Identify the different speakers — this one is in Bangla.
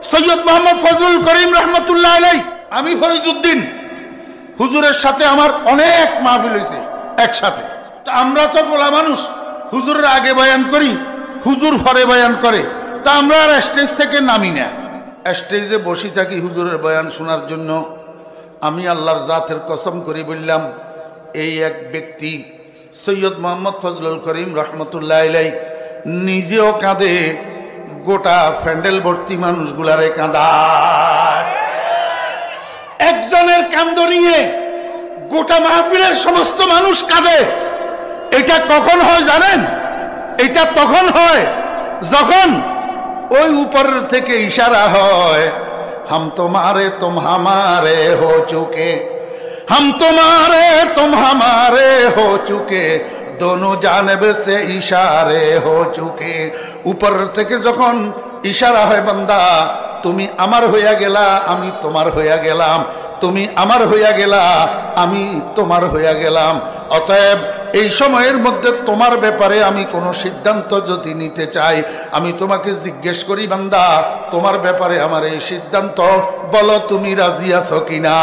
Speaker 1: সৈয়দ মোহাম্মদ ফজলুল করিম রহমতুল্লাহ আলাইহি, আমি ফরিদউদ্দিন, হুজুরের সাথে আমার অনেক মাহফিল হয়েছে একসাথে। তা আমরা তো বলা মানুষ, হুজুরের আগে বয়ান করি, হুজুর পরে বয়ান করে। তা আমরা আর স্টেজ থেকে নামি না, স্টেজে বসে থাকি হুজুরের বয়ান শোনার জন্য। আমি আল্লাহর জাতের কসম করে বললাম, এই এক ব্যক্তি সৈয়দ মোহাম্মদ ফজলুল করিম রহমতুল্লাহ আলাইহি নিজেও কাঁদে, গোটা প্যান্ডেল ভর্তি মানুষগুলারে কাঁদায়। একজনের কান্দ নিয়ে গোটা মাহফিলের সমস্ত মানুষ কাঁদে। এটা কখন হয় জানেন? এটা তখন হয় যখন ওই উপরের থেকে ইশারা হয়, হাম তোমারে তুম হামারে হো চুকে, হাম তোমারে তুম হামারে হো চুকে, দোনো জানেবে সে ইশারে হো চুকে। উপর থেকে যখন ইশারা হয়, বান্দা তুমি আমার হইয়া গেলা, আমি তোমার হইয়া গেলাম, তুমি আমার হইয়া গেলা, আমি তোমার হইয়া গেলাম। অতএব এই সময়ের মধ্যে তোমার ব্যাপারে আমি কোনো সিদ্ধান্ত যদি নিতে চাই, আমি তোমাকে জিজ্ঞেস করি, বান্দা তোমার ব্যাপারে আমার এই সিদ্ধান্ত, বলো তুমি রাজি আছো কিনা?